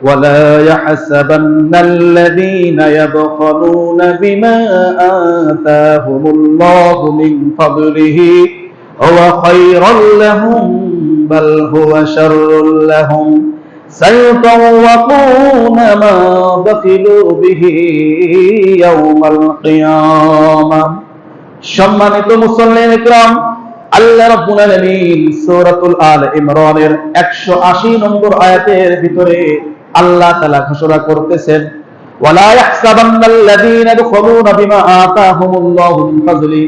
ولا يحسبن الذين يبخلون بما آتاهم الله من فضله هو خيرا لهم بل هو شر لهم سيطوقون ما بخلوا به يوم القيامة সম্মানিত মুসল্লিন ইকরাম, আল্লাহ রাব্বুল আলামিন সূরাতুল আল ইমরানের 180 নম্বর আয়াতের ভিতরে আল্লাহ তাআলা ঘোষণা করতেছেন, ওয়ালা ইয়াহসাবান্নাল্লাযীনা ইয়াদখুলুনা বিমা আতাহুমুল্লাহু মিন ফাজলি।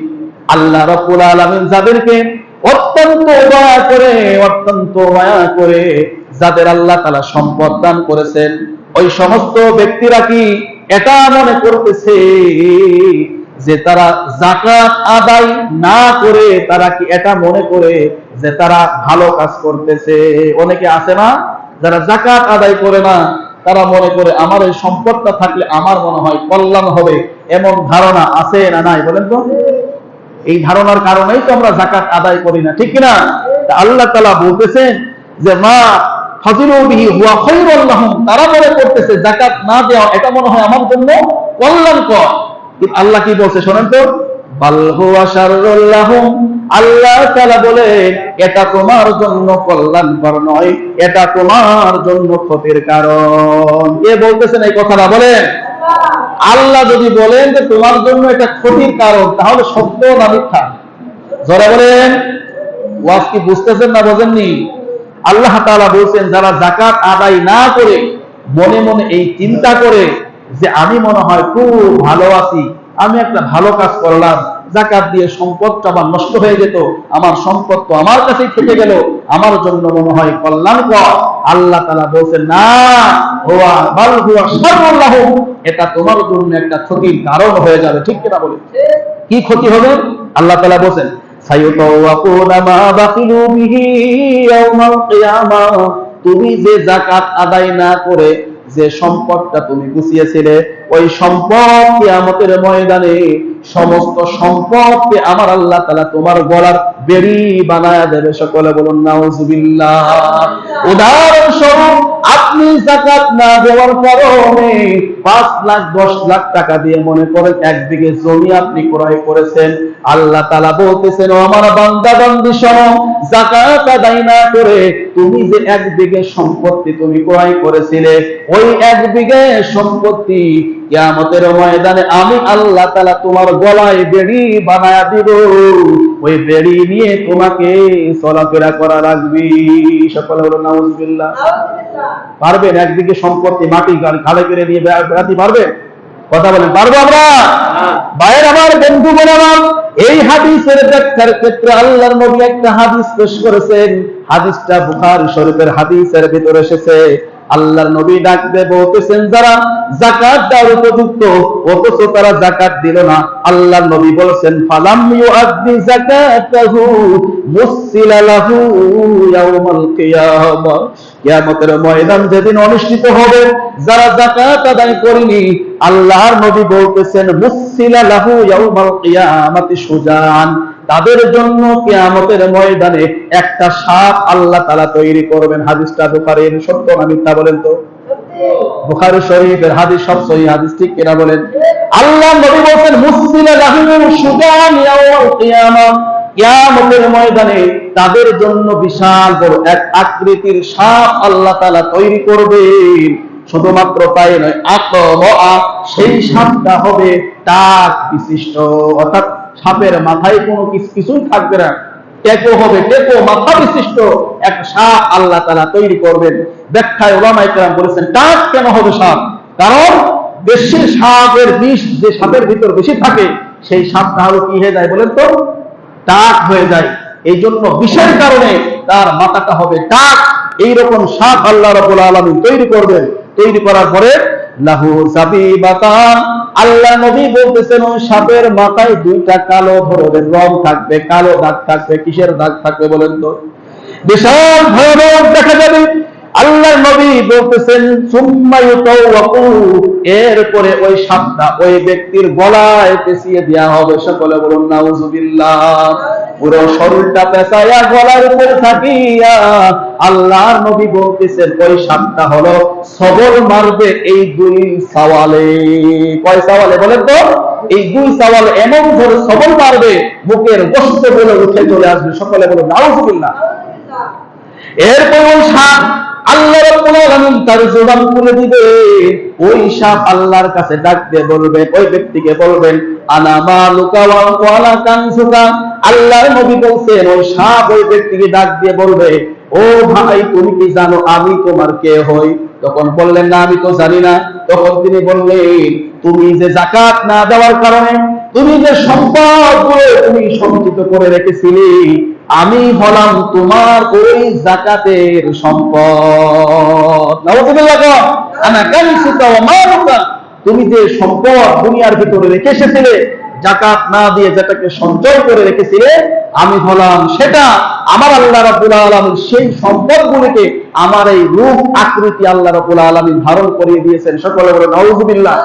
আল্লাহ রাব্বুল আলামিন যাদেরকে অত্যন্ত দয়া করে, অত্যন্ত মায়া করে যাদের আল্লাহ তাআলা সম্পদ দান করেছেন, ওই সমস্ত ব্যক্তিরা কি এটা মনে করতেছে যে তারা যাকাত আদায় না করে, তারা কি এটা মনে করে যে তারা ভালো কাজ করতেছে? অনেকে আছে না যারা যাকাত আদায় করে না, তারা মনে করে আমার এই সম্পদটা থাকলে আমার মনে হয় কল্যাণ হবে, এমন ধারণা আছে না নাই বলেন তো? এই ধারণার কারণেই তো আমরা যাকাত আদায় করি না, ঠিক কিনা? আল্লাহ তাআলা বলতেছেন যে মা ফাযিলু বিহি হুয়া খায়রুল লাহুম, তারা মনে করতেছে যাকাত না দেওয়া এটা মনে হয় আমার জন্য কল্যাণকর। আল্লাহ কি বলছে শোনেন তো, বাল হুয়া শাররুল লাহুম, আল্লাহ তাআলা বলে এটা তোমার জন্য কল্যাণকর নয়, এটা তোমার জন্য ক্ষতির কারণ। কে বলতেছেন এই কথাটা বলেন? আল্লাহ যদি বলেন যে তোমার জন্য এটা ক্ষতির কারণ, তাহলে সত্য না মিথ্যা? জোরে বলেন। ওয়াজ কি বুঝতেছেন না বোঝেননি? আল্লাহ তাআলা বলছেন যারা যাকাত আদায় না করে মনে মনে এই চিন্তা করে যে আমি মনে হয় খুব ভালো আছি, আমি একটা ভালো কাজ করলাম, যাকাত দিয়ে সম্পদটা আমার নষ্ট হয়ে যেত, আমার সম্পদ তো আমার কাছেই থেকে গেল, আমার জন্য মনে হয় কল্যাণকর। আল্লাহ তাআলা বলছেন না, হুয়া বাল হুয়া শাররুল লাহুম, এটা তোমার জন্য একটা ক্ষতির কারণ হয়ে যাবে। ঠিক কিনা বলেন? কি ক্ষতি হবে? আল্লাহ তাআলা বলেন সাইয়ুতাওয়াকুনা মা বাখিলু বিহি ইয়াউমাল কিয়ামাহ, তুমি যে যাকাত আদায় না করে যে সম্পদটা তুমি গুছিয়েছিলে, ওই সম্পদ কিয়ামতের ময়দানে সমস্ত সম্পদকে আমার আল্লাহ তাআলা তোমার গলার বেড়ি বানায়া দেবে। সকলে বলুন নাউজুবিল্লাহ। উদাহরণস্বরূপ আপনি যাকাত না দেওয়ার কারণে 5 লাখ 10 লাখ টাকা দিয়ে মনে করেন 1 বিঘে জমি আপনি ক্রয় করেছেন, আল্লাহ তাআলা বলতেছেন ও আমার বান্দা বান্দি শোনো, যাকাত আদায় না করে তুমি যে 1 বিঘে সম্পত্তি তুমি ক্রয় করেছিলে, ওই 1 বিঘে সম্পত্তি কিয়ামতের ময়দানে আমি আল্লাহ তাআলা তোমার গলায় বেড়ি বানায়া দিব। ওই বেড়ি নিয়ে তোমাকে চলাফেরা করা লাগবে। সকলে বলুন নাউজুবিল্লাহ। পারবেন 1 বিঘে সম্পত্তি মাটি ঘাড়ে করে নিয়ে বেড়াতে পারবেন? কথা বলেন, পারবো আমরা? ভাইয়ের আমার, বন্ধু আমার, এই হাদিসের ব্যাখ্যার ক্ষেত্রে আল্লাহর নবী একটা হাদিস পেশ করেছেন। হাদিসটা বুখারী শরীফের হাদিসের ভিতরে এসেছে। আল্লাহর নবী ডাক দিয়ে বলতেছেন যারা যাকাত দেওয়ার উপযুক্ত অথচ তারা যাকাত দিল না, আল্লাহর নবী বলেছেন ফালাম ইউআদ্দি যাকাতাহু মুসিলা লাহু ইয়াউমাল কিয়ামা, কিয়ামতের ময়দান যেদিন অনুষ্ঠিত হবে, যারা যাকাত আদায় করেনি, আল্লাহর নবী বলতেছেন মুসিলা লাহু ইয়াউমাল কিয়ামাতি সুজান, তাদের জন্য কিয়ামতের ময়দানে একটা সাপ আল্লাহ তাআলা তৈরি করবেন। হাদিসটা বুখারীর, সত্য না মিথ্যা বলেন তো? বুখারী শরীফের হাদিস, সব সহিহ হাদিস, ঠিক কিনা বলেন? আল্লাহ নবী বলেন মুসিলা লাহু সুজান ইয়াউমাল কিয়ামা, কিয়ামতের ময়দানে তাদের জন্য বিশাল বড় এক আকৃতির সাপ আল্লাহ তাআলা তৈরি করবেন। শুধুমাত্র তাই নয়, আকরা, সেই সাপটা হবে টাক বিশিষ্ট, অর্থাৎ সাপের মাথায় কোনো কিছুই থাকবে না, টেকো হবে, টেকো মাথা বিশিষ্ট এক সাপ আল্লাহ তাআলা তৈরি করবেন। ব্যাখ্যায় উলামায়ে কেরাম বলেছেন টাক কেন হবে সাপ? কারণ বেশি সাপের বিষ যে সাপের ভিতর বেশি থাকে, সেই সাপটা হলো কি হয়ে যায় বলেন তো? টাক হয়ে যায়। এই জন্য বিষয়ের কারণে তার মাথাটা হবে টাক। এইরকম সাপ আল্লাহ রাব্বুল আলামিন তৈরি করবেন। তৈরি করার পরে লাহু সাবিবাতান, আল্লাহ নবী বলতেছেন ওই সাপের মাথায় 2টা কালো ধরনের রং থাকবে, কালো দাগ থাকবে। কিসের দাগ থাকবে বলেন তো? বিশাল ভয়ানক দেখা যাবে। আল্লাহর নবী বলতেছেন সুম্মা ইউতাওয়াকু, এরপরে ওই সাপটা ওই ব্যক্তির গলায় পেঁচিয়ে দেওয়া হবে। সকলে বলুন নাউজুবিল্লাহ। পুরো শরীরটা পেঁচায়া গলার উপর থাকিয়া আল্লাহর নবী বলতেছেন ওই সাপটা হলো সবল মারবে এই দুই সওয়ালে। কয় সওয়ালে বলেন তো? এই দুই সওয়াল এমন ধরে সবল মারবে বুকের গোশত বলে উঠে চলে আসবে। সকলে বলুন নাউজুবিল্লাহ। এরপর ওই সাপ আল্লাহ রাব্বুল আলামিন তার জবান খুলে দিবে। ওই সাপ আল্লাহর কাছে ডাক দিয়ে বলবে, ওই ব্যক্তিকে বলবেন আনা মালুকা ওয়া আনা কানসুকা। আল্লাহর নবী বলছেন ওই সাপ ওই ব্যক্তিকে ডাক দিয়ে বলবে, ও ভাই তুমি কি জানো আমি তোমার কে হই? তখন বললেন না আমি তো জানি না। তখন তিনি বললেন তুমি যে যাকাত না দেওয়ার কারণে তুমি যে সম্পদগুলো তুমি সঞ্চিত করে রেখেছিলে আমি হলাম তোমার ওই যাকাতের সম্পদ। নাউযুবিল্লাহ। আনা কানসুকা ওয়া মালুকা, তুমি যে সম্পদ দুনিয়ার ভিতরে রেখে এসেছিলে যাকাত না দিয়ে যেটাকে সঞ্চয় করে রেখেছিলে আমি হলাম সেটা। আমার আল্লাহ রাব্বুল আলামিন সেই সম্পদগুলোকে আমার এই রূপ আকৃতি আল্লাহ রাব্বুল আলামিন ধারণ করিয়ে দিয়েছেন। সকলে বলে নাউযুবিল্লাহ।